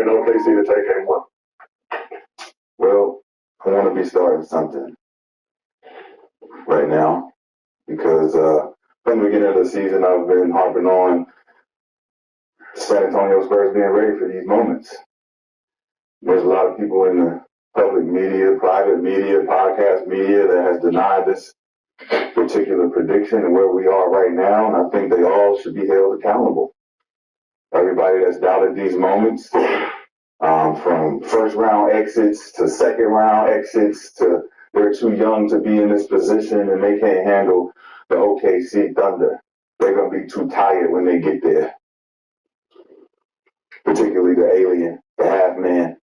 in OKC to take game one? Well, I want to be starting something right now because from the beginning of the season, I've been harping on San Antonio Spurs being ready for these moments. There's a lot of people in the public media, private media, podcast media that has denied this particular prediction and where we are right now, and I think they all should be held accountable. Everybody that's doubted these moments, from first round exits to second round exits to they're too young to be in this position and they can't handle the OKC Thunder. They're going to be too tired when they get there. Particularly the alien, the half man,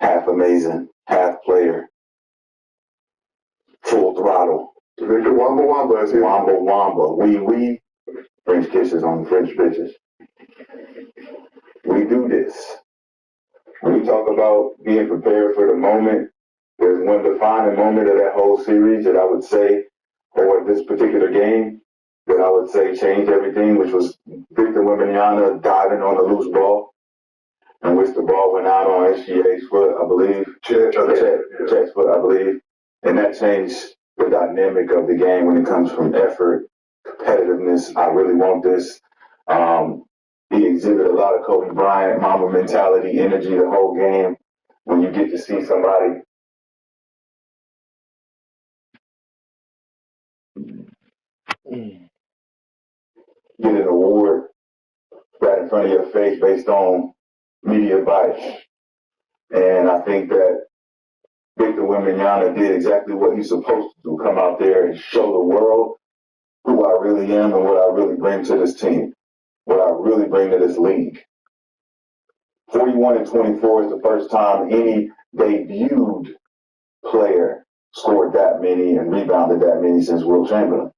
half amazing, half player, full throttle. Victor Wamba Wamba is here. Wamba Wamba. We French kisses on the French bitches. We do this. When we talk about being prepared for the moment, there's one defining moment of that whole series that I would say, or this particular game, that I would say changed everything, which was Victor Wembanyama diving on a loose ball, in which the ball went out on SGA's foot, I believe. Chet's foot, I believe. And that changed the dynamic of the game when it comes from effort, competitiveness. I really want this. He exhibited a lot of Kobe Bryant, Mamba mentality, energy the whole game. When you get to see somebody get an award right in front of your face based on media bias. And I think that Victor Wembanyama did exactly what he's supposed to do, come out there and show the world who I really am and what I really bring to this team, what I really bring to this league. 41 and 24 is the first time any debuted player scored that many and rebounded that many since Will Chamberlain.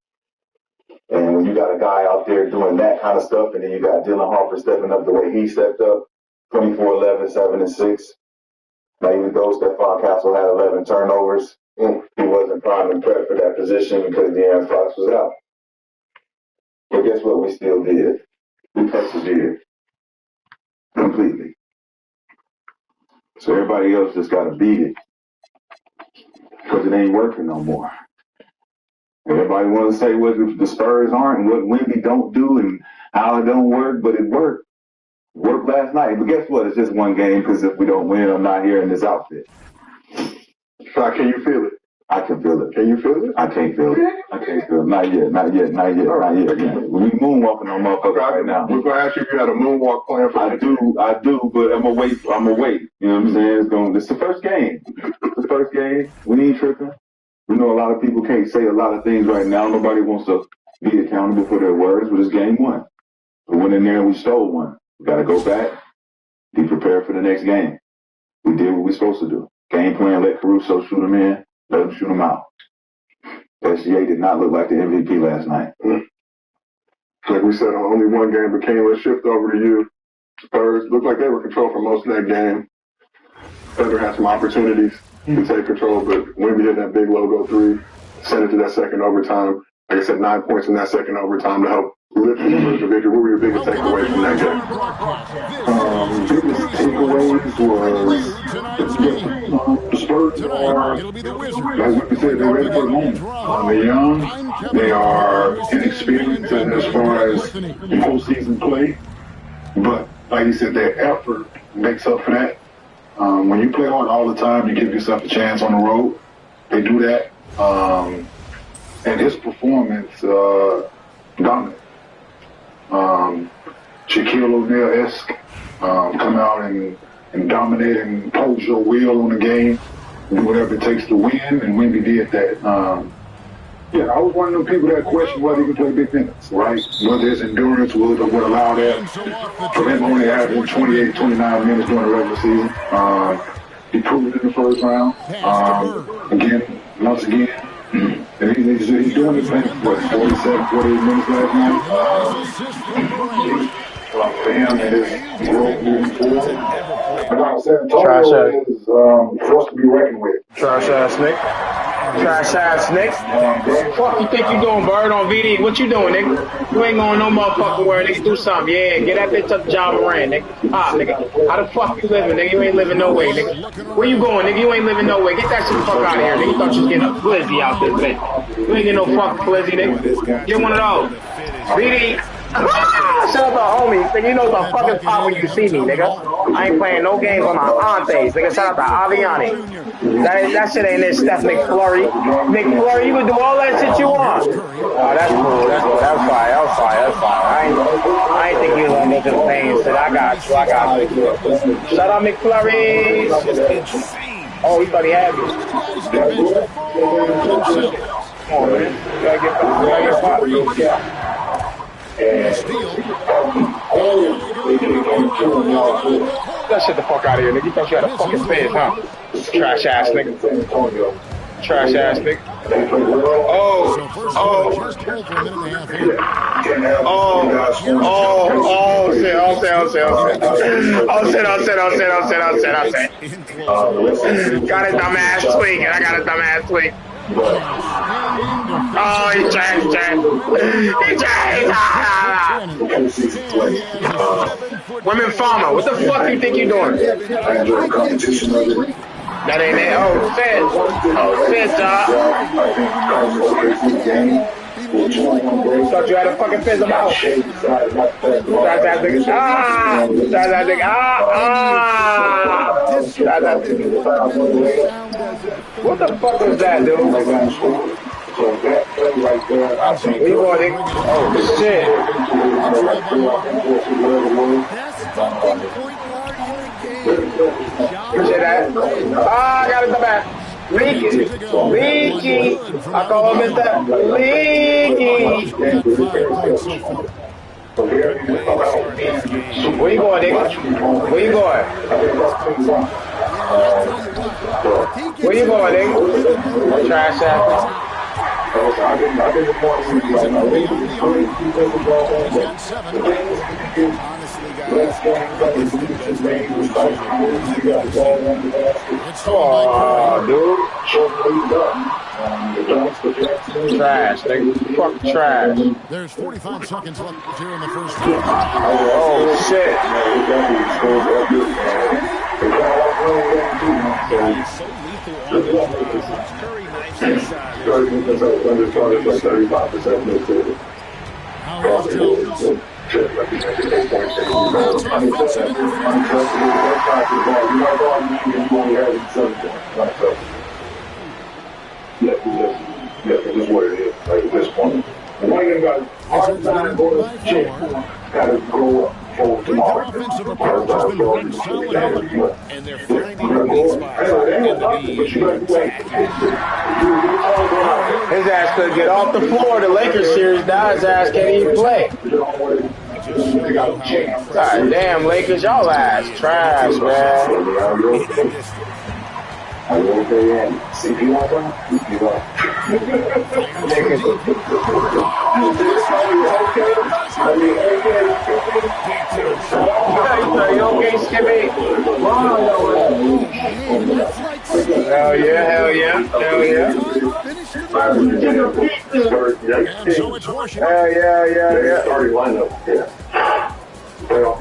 And when you got a guy out there doing that kind of stuff, and then you got Dylan Harper stepping up the way he stepped up, 24-11, 7 and 6. Now, even though Stephon Castle had 11 turnovers, he wasn't primed and prepped for that position because De'Aaron Fox was out. But guess what? We still did. We persevered completely. So everybody else just got to beat it because it ain't working no more. Everybody wants to say what the Spurs aren't and what Wemby don't do and how it don't work, but it worked. Worked last night. But guess what? It's just one game because if we don't win, I'm not here in this outfit. Can you feel it? I can feel it. Can you feel it? I can't feel it. I can't feel it. Not yet. Not yet. Not yet. Not yet. Yeah. We moonwalking on motherfuckers right now. We're going to ask you if you had a moonwalk plan for I do, but I'm going to wait. You know what I'm saying? It's the first game. It's the first game. We ain't tripping. We know a lot of people can't say a lot of things right now. Nobody wants to be accountable for their words, but it's game one. We went in there and we stole one. We got to go back, be prepared for the next game. We did what we're supposed to do. Game plan, let Caruso shoot him in, let him shoot him out. SGA did not look like the MVP last night. Like we said, only one game, but Kane, let's shift over to you. Spurs looked like they were controlled for most of that game. Thunder had some opportunities to take control, but Wemby hit that big logo three, sent it to that second overtime. Like I said, 9 points in that second overtime to help lift the Spurs to victory. What were your biggest takeaways from that game? Biggest takeaways was the Spurs are, like we said, they're ready for the moment. They're young, they are inexperienced as far as postseason play, but like you said, their effort makes up for that. When you play hard all the time, you give yourself a chance on the road. They do that. And his performance, dominant. Shaquille O'Neal-esque, come out and dominate and impose your will on the game, do whatever it takes to win, and Wemby did that. Yeah, I was one of them people that questioned whether he could play big minutes, right? Whether his endurance would allow that. For him only having 28, 29 minutes during the regular season. He proved it in the first round. Once again, and he's doing his thing for 47, 48 minutes last night. For him and his growth moving forward. San Antonio is forced to be reckoned with. Trash ass Nick. Trash ass, nigga. Fuck you think you doing, Bird, on VD? What you doing, nigga? You ain't going no motherfucking where, nigga. Do something. Yeah, get that bitch up John Moran, nigga. Nigga. How the fuck you living, nigga? You ain't living no way, nigga. Where you going, nigga? You ain't living no way. Get that shit the fuck out of here, nigga. You thought you was getting a flizzy out this bitch. You ain't getting no fucking flizzy, nigga. Get one of those. VD. Shout out to homies, nigga. You know the fucking pop when you see me, nigga. I ain't playing no games on my aunties, nigga. Shout out to Aviani. That shit ain't this Steph McFlurry. McFlurry, you can do all that shit you want. Oh, that's cool. That's cool. That's fine. That's fine. That's fine. I ain't think you was gonna go to the pain. Said I got you. I got you. Shout out McFlurry. Oh, he thought he had me. Come on, man. You gotta get popped. That shit the fuck out of here, nigga. You thought you had a fucking fizz, huh? Trash ass nigga. Trash ass nigga. Oh, shit. Got a dumbass tweak, and I got a dumbass tweak. Oh, he changed. Women farmer, what the fuck you think you doing? That ain't it. Oh, shit, dog. Thought you had a fucking fizz about. What the fuck was that, dude? Where you going, nigga? Oh, shit. Appreciate that. I got it in the back. Leaky. I call him Mr. Leaky. Where you going, nigga? Where you going? Where you going, nigga? Trash ass. Oh, dude. Trash, nigga. Fuck trash. There's 45 seconds left here in the first half. Oh, shit. Yeah, it is what it is. Like at this point, one of them got hard time going to check. Got to go up for tomorrow. Their offensive approach has been rock solid, and they're finding the weak spots in the His ass could get off the floor. The Lakers series now, his ass can't even play. God damn, Lakers, y'all ass trash, man. I will say, see if you want one, if you want. You okay, Skippy? Hell yeah. Hell yeah. So it's Washington. Yeah. Already lined up, yeah. Hell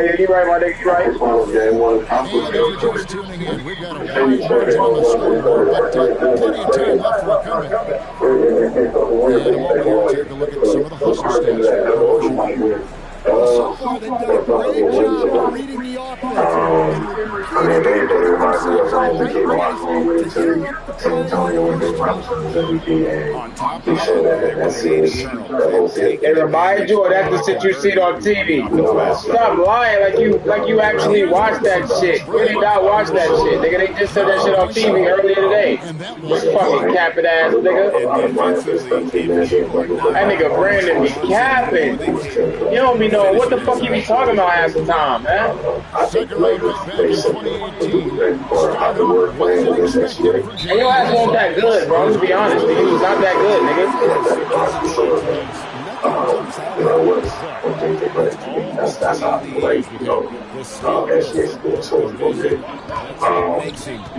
yeah, you right, my nigga, you right. And if you're just tuning in, we've got a wide margin on the scoreboard, but plenty of time left for coming. And a moment here, take a look at some of the hustle stats for Washington. So far, they've done a great job of reading the offense. I mean, they reminds me of something that came along with San Antonio when Bill Robinson was MVP, and he said that series, that whole series. It reminds you of that's the shit you see on TV. Stop lying like you actually watched that shit. You did not watch that shit, nigga. They just said that shit on TV earlier today. This fucking capping ass nigga. That nigga Brandon be capping. You don't be knowing what the fuck you be talking about half the time, man. Second round pick back in 2018. And your ass wasn't that good, bro. Let's be honest. He was not that good, nigga. what's one thing they put into me. That's how I feel like, SGA is doing so a little bit.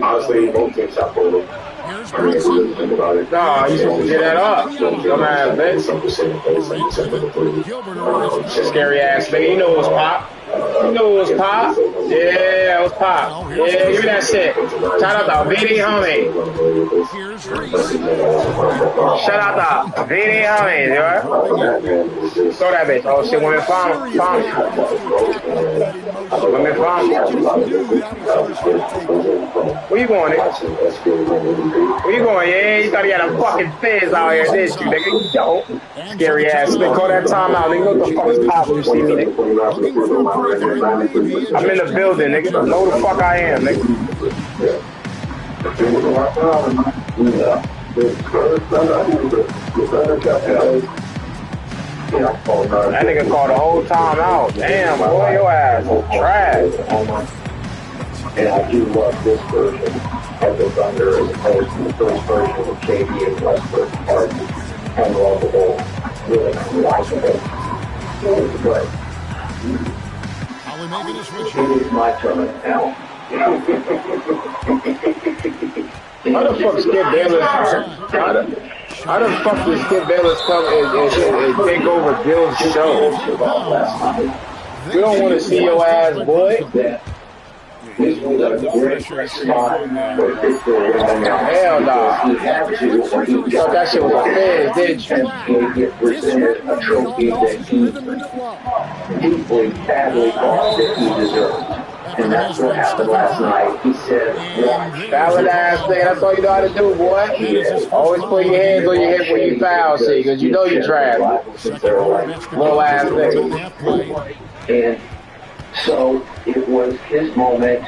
Honestly, both teams shot forward. I mean, if you really think about it. Nah, you supposed to get that up. Dumbass bitch. Scary ass nigga. You know it was pop. You know it was pop. Yeah, it was pop. Yeah, give me that shit. Shout out to VD Homie. Shout out to VD Homie, you right? Throw that bitch. Oh shit, women farm. Women farm. Where you going, nigga? Where you going? Yeah, you thought he had a fucking fizz out here, did you, nigga? You don't. Scary ass nigga. Call that time out, nigga. What the fuck is pop when you see me, nigga? I'm in the building, nigga. Know the fuck I am, nigga. That nigga called the whole time out. Damn, boy, your ass is trash. And I do love this version of the Thunder as opposed to the first version of KD and Westbrook. Unlovable, really unlikable. But it is my turn now. How the fuck Skip Bayless? How the fuck did Skip Bayless come and take over Bill's show? We don't want to see your ass, boy. This was a great spot for Pittsburgh. Hell no. Thought that shit was a fizz, didn't you? Get presented a trophy that he deeply, badly thought that he deserved. And that's what happened last night. He said, watch. Valid ass thing, that's all you know how to do, boy. Always put your hands on your hip when you foul, see, because you know you trash. Low ass nigga. And so it was his moment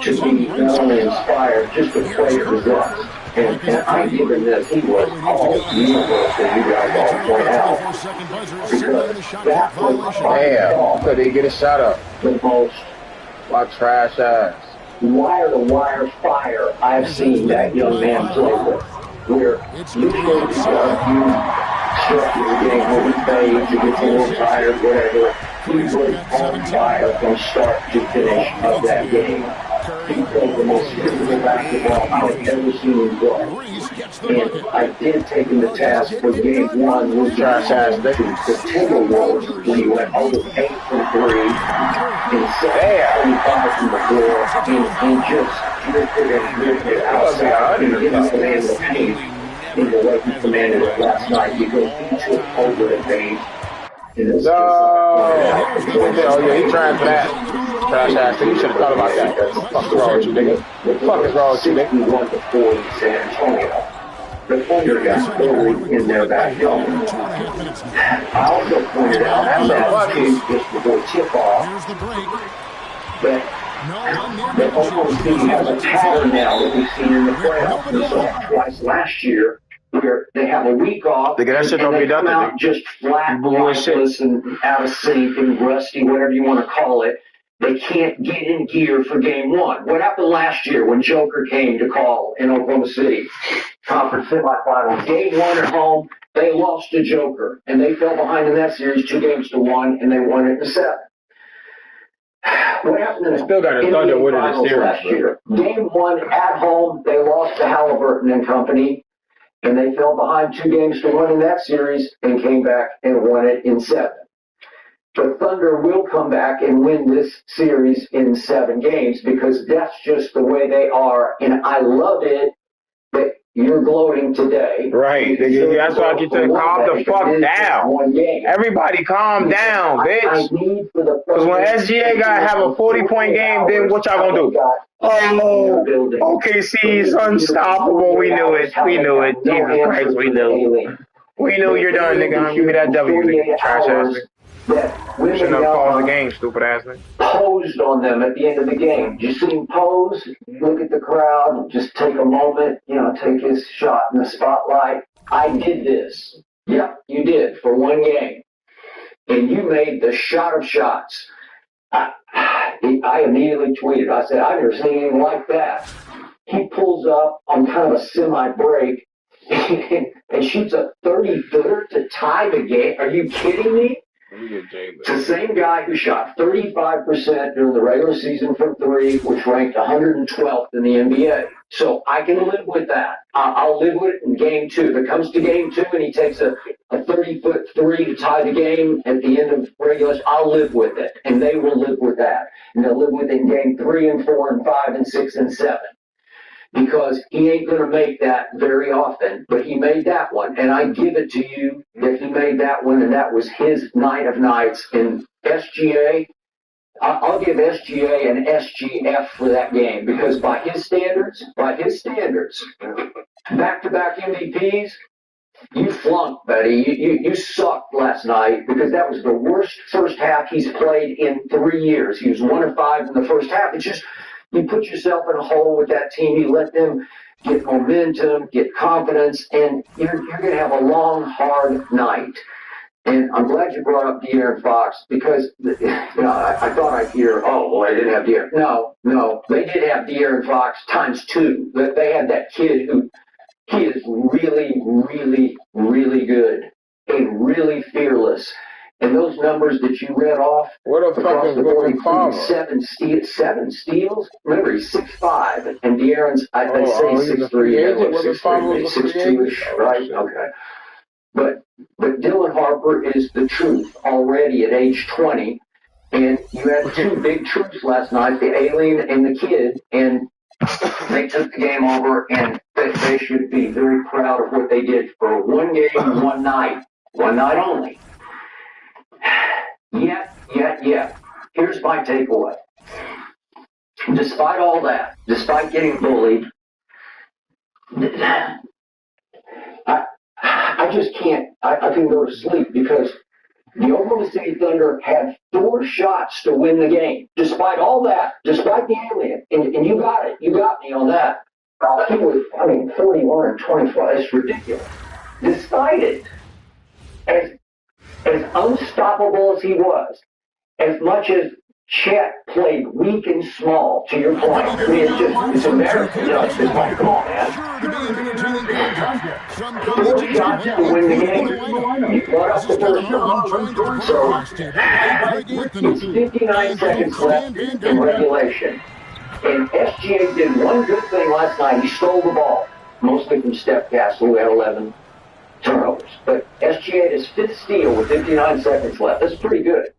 to be not only inspired, just to play for us. And I give him this, he was all universe, and you guys all point out. Because that was damn, could he get a shot up? The most my trash ass. Wire-to-wire fire I've seen that young man play with. Where usually you start the game when he fades, he gets a little tired, whatever. He was on fire from start to finish of that game. He played the most physical basketball I've ever seen him play. And I did take him to task for game one with the Timberwolves when he went over 8 from 3 and 7 from the floor and just drifted outside and didn't command the paint in the way he commanded it last night because he took over the paint. Oh yeah, he trying for that. Trash ass thing. You should have thought about that. What the fuck is wrong with you, nigga? What the fuck is wrong with you, nigga? We won the 4 in San Antonio. The Thunder got buried in their backyard. I also pointed out that game just before tip-off that Oklahoma City has a pattern now that we've seen in the playoffs. We saw it twice last year, where they have a week off that shit and don't they be done come out just flat, lifeless, and out of sync and rusty, whatever you want to call it. They can't get in gear for game one. What happened last year when Joker came to call in Oklahoma City? Conference semifinal. Game one at home, they lost to Joker, and they fell behind in that series 2-1, and they won it in 7. What happened in the still got a Thunder winning the series last year? Game one at home, they lost to Halliburton and company, and they fell behind 2-1 in that series and came back and won it in 7. The Thunder will come back and win this series in 7 games because that's just the way they are. And I love it that you're gloating today. Right. That's why I get to calm the fuck down. Everybody calm down, bitch. Because when SGA got to have a 40-point game, then what y'all going to do? Oh, OKC is unstoppable. We knew it. Jesus Christ, we knew. We knew you're done, nigga. Give me that W, nigga. Trash ass nigga. Shouldn't have paused the game, stupid ass nigga. Posed on them at the end of the game. Did you see him pose? Look at the crowd and just take a moment, take his shot in the spotlight. I did this. Yep, you did for 1 game. And you made the shot of shots. I immediately tweeted. I said, I've never seen anything like that. He pulls up on kind of a semi-break and shoots a 30-footer to tie the game. Are you kidding me? It's the same guy who shot 35% during the regular season from three, which ranked 112th in the NBA. So I can live with that. I'll live with it in game two. If it comes to game two and he takes a 30-foot three to tie the game at the end of regular, I'll live with it. And they will live with that. And they'll live with it in game 3 and 4 and 5 and 6 and 7. Because he ain't going to make that very often, but he made that one. And I give it to you that he made that one, and that was his night of nights. In SGA, I'll give SGA an SGF for that game, because by his standards, back-to-back MVPs, you flunked, buddy. You sucked last night, because that was the worst first half he's played in 3 years. He was 1 of 5 in the first half. It's just, you put yourself in a hole with that team. You let them get momentum, get confidence, and you're going to have a long, hard night. And I'm glad you brought up De'Aaron Fox, because I thought I'd hear, oh, well, I didn't have De'Aaron. No, they did have De'Aaron Fox times 2. They had that kid who, he is really, really, really good and really fearless. And those numbers that you read off, what the fuck is William Palmer? 7 steals. Remember, he's 6'5", and De'Aaron's, I'd say 6'3", 6'2", right? Okay. But Dylan Harper is the truth already at age 20, and you had 2 big truths last night, the alien and the kid, and they took the game over, and they should be very proud of what they did for one game, one night only. Yeah. Here's my takeaway. Despite all that, despite getting bullied, I just can't. I can go to sleep, because the Oklahoma City Thunder had 4 shots to win the game. Despite all that, despite the alien, and you got it. You got me on that. He was, 41 and 25. It's ridiculous. Despite it, as unstoppable as he was, as much as Chet played weak and small, to your point. It's American. It's like, come on, man. 4 shots to win the game. You brought up the first shot. So, it's 59 seconds left in regulation. And SGA did one good thing last night. He stole the ball, mostly from Steph Castle, who had 11 turnovers. But SGA had his 5th steal with 59 seconds left. That's pretty good.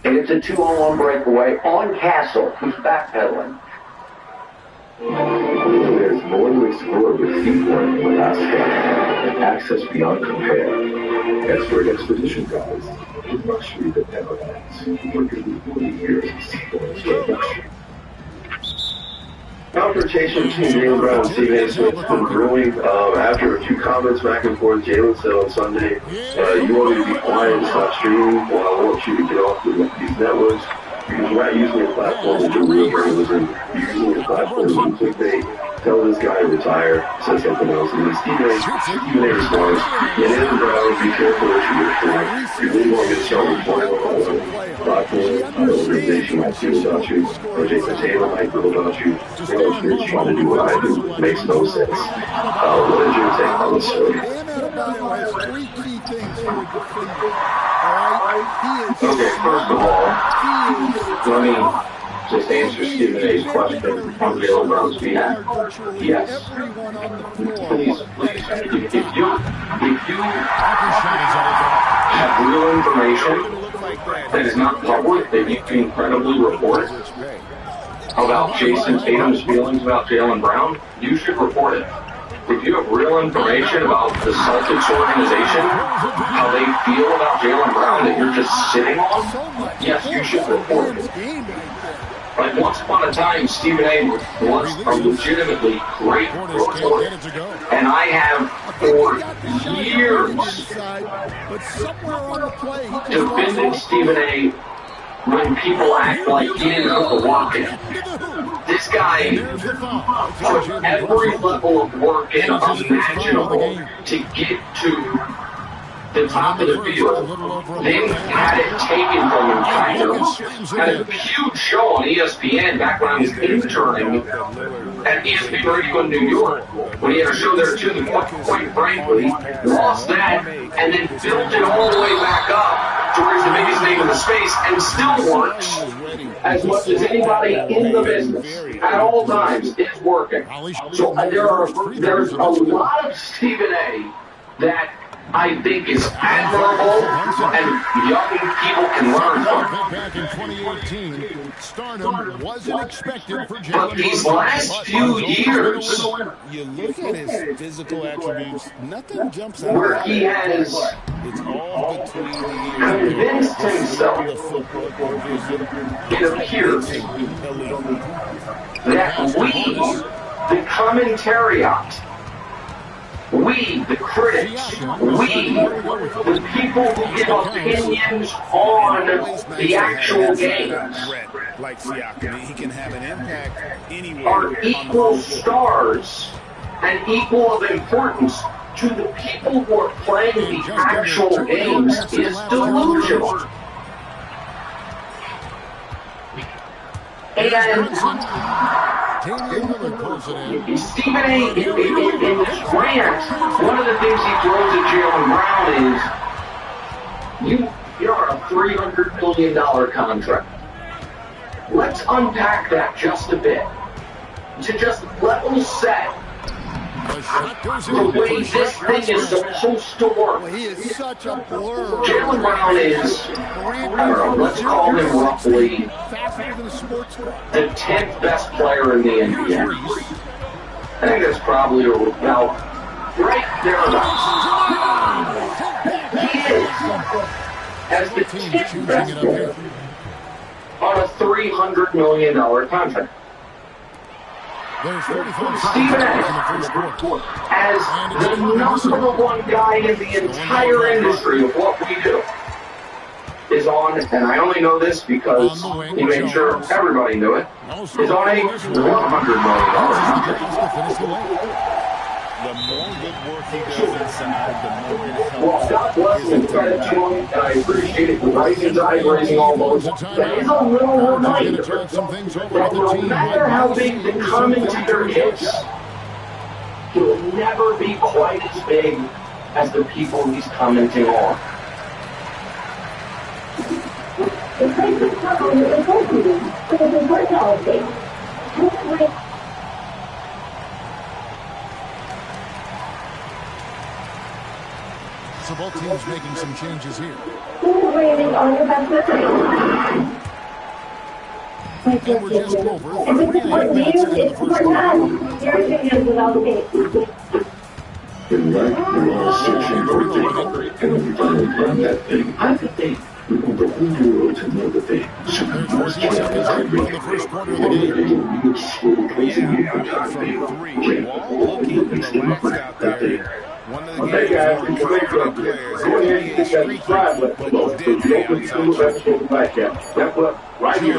And it's a 2-on-1 breakaway on Castle. He's backpedaling. There's more to explore with Seaboard in Alaska, and access beyond compare. Expert expedition guides, the luxury that never ends. For nearly 40 years, Seaboard's luxury. Confrontation between Jaylen Brown and Stephen A. Smith has been brewing. After a few comments back and forth, Jaylen said on Sunday, you want me to be quiet and stop streaming, well, I want you to get off these networks, because you're not using your platform to do real journalism. You're using your platform to do clickbait. Tell this guy to retire, say something else. And then Stephen A. responds, Jaylen Brown, be careful what you get for. You really want to get yourself employed platform, organization might feel about you, or Jason Taylor might feel about you, because you're trying to do what I do. It makes no sense. What is your take on this story? Okay, first of all, let me just answer Stephen A's question on Jaylen Brown's behalf. Yes. Please, if you have real information that is not public, that you can credibly report about Jason Tatum's feelings about Jaylen Brown, you should report it. If you have real information about the Celtics organization, how they feel about Jaylen Brown that you're just sitting on, yes, you should report it. Like, once upon a time, Stephen A. was a legitimately great reporter. And I have, for years, defended Stephen A. when people act like he didn't put the work in. This guy put every level of work in imaginable to get to the top of the field, then had it taken from him, kind of. Had a huge show on ESPN back when I was interning at ESPN Radio in New York, when he had a show there too, quite frankly, lost that, and then built it all the way back up to where he's the biggest name in the space, and still works as much as anybody in the business. At all times, it's working. So there's a lot of Stephen A. that I think is admirable, and young people can learn from. Back in 2018, stardom wasn't expected for Jalen. But these last few years, you look at his physical attributes, nothing jumps out. where he has It's all between the ears. convinced himself, it appears, that we, the commentariat, we, the critics, we, the people who give opinions on the actual games, Like Siakam, he can have an impact anywhere. are equal stars and equal of importance to the people who are playing the actual games is delusional. And Stephen A. in this rant, one of the things he throws at Jaylen Brown is, you're a $300 million contract. Let's unpack that just a bit. To just level set the way this thing is supposed to work. He is such a blur. Jaylen Brown is, I don't know, let's call him roughly the 10th best player in the NBA. I think that's probably about right thereabouts. He is, as the 10th best player on a $300 million contract. Stephen A., as the number one guy in the entire industry of what we do, is on, and I only know this because he made sure everybody knew it, is on a $100 million contract. The more good work he does inside, the more it helps. Well, God bless him, credit to him, and I appreciate it. Raising tide, raising all boats. That is a little reminder that no matter how big the commentator is, he will never be quite as big as the people he's commenting on. The place is covered with the protein, but it's a workout thing. So both teams making some changes here. Who's waiting on your best memory? And we're just over And this is for you, it's for us. Your opinions without the In life, we're all searching for a thing, and when we finally find that thing, I think we want the whole world to know that they There's 14 seconds left in the first quarter of the game. Hey guys, go ahead and hit that subscribe button. That's what, right here.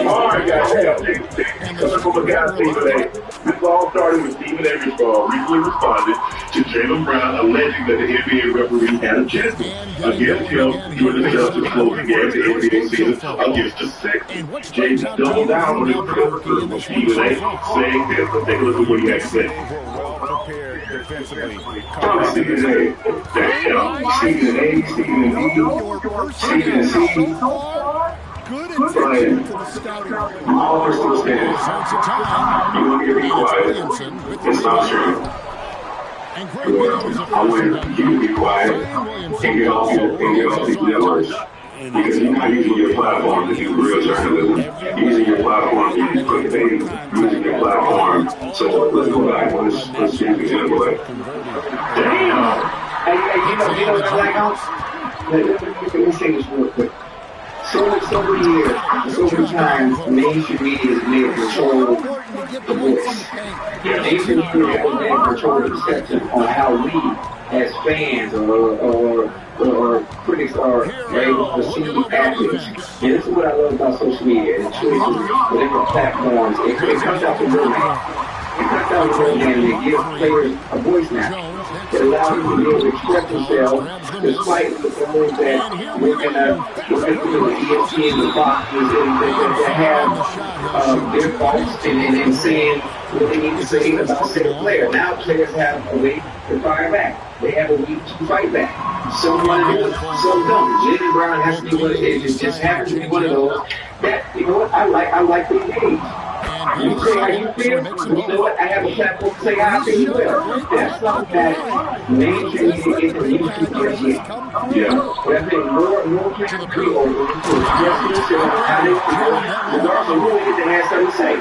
Alright guys, this all started with Stephen A. recently responded to Jaylen Brown alleging that the NBA referee had a chance against him during the Celtics closing game of the NBA season against the Sixers. James doubled down on his criticism of Stephen A. saying this. Let's take a look at what he had to say. Stephen A. Stephen A. Stephen C. Brian, all of us stand. You want me to be quiet? It's not true. I want you to be quiet and get off these networks. Because you're not using your platform to do real journalism. You're using your platform to use clickbait, using your platform. So let's go back. Let's see an example of that. Damn! Hey, you know that let me say this real quick. So many years, so many times, mainstream media has made control the voice. Mainstream media has made control the perception on how we, as fans or or critics are able to perceive athletes. And this is what I love about social media and choices for different platforms. It comes out to romance. It cuts down the road game and it gives players a voice now. It allows them to be able to express themselves despite the things that we're going to the ESPN, the boxes that have their faults and saying what they need to say about said player. Now players have a way to fire back. They have a week to fight back. Some want to do it, some don't. Jalen Brown has to be one of it. Just happens to be one of those. That, you know what, I like the engage. You say how you feel, you know what, I have a platform to say how I feel as well. That's something that mainstream media isn't used to just yet. Yeah. But I think more and more players will be open to expressing themselves how they feel, regardless of who it is that has something to say.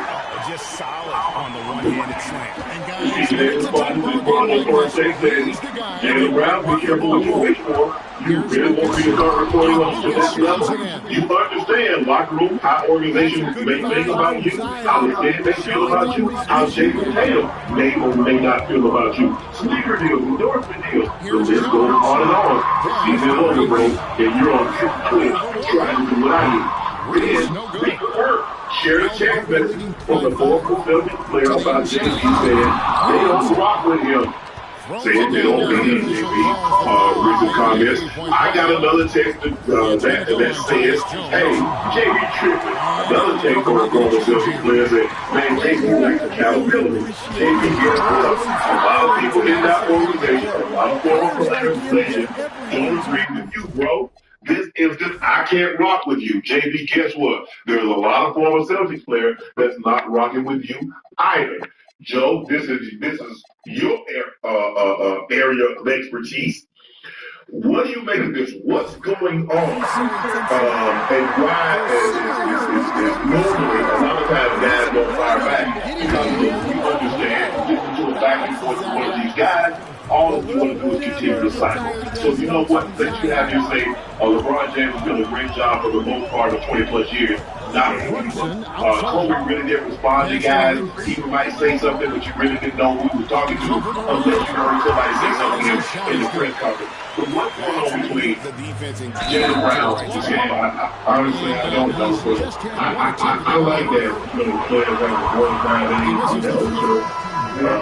Just solid on the one-handed slam. And guys, Jalen Brown, be careful what you wish for. You really want me to start reporting on to that level? You understand locker room, how organizations may think about you, how the fan may feel about you, how Jason Tatum may or may not feel about you. Sneaker deals, endorsement deals. The list goes on and on. Season over, bro, and you're on Twitch trying to do what I need. Then, we hurt. Share a text message from the former Celtics player about JB saying they don't rock with him. Saying they don't be in JB. Recent comments. I got another text that says, hey, JB tripping. Another text from a former Celtics player said, man, JB likes accountability. JB gets up. A lot of people in that organization, a lot of former players don't agree with you, bro. This instance, I can't rock with you. JB, guess what? There's a lot of former Celtics players that's not rocking with you either. Joe, this is your area of expertise. What do you make of this? What's going on? And why is normally a lot of times guys don't fire back because we understand getting to a back and forth with one of these guys. All that you want to do is continue the cycle. So you know what? Let you have you say, LeBron James has done a great job for the most part of 20 plus years. Not Kobe really didn't respond to guys. He might say something, but you really didn't know who he was talking to unless you heard somebody say something in the press conference. So what's going on between Jalen Brown and this game? Honestly, I don't know. But I like that. You know, players like the 45 days, you know,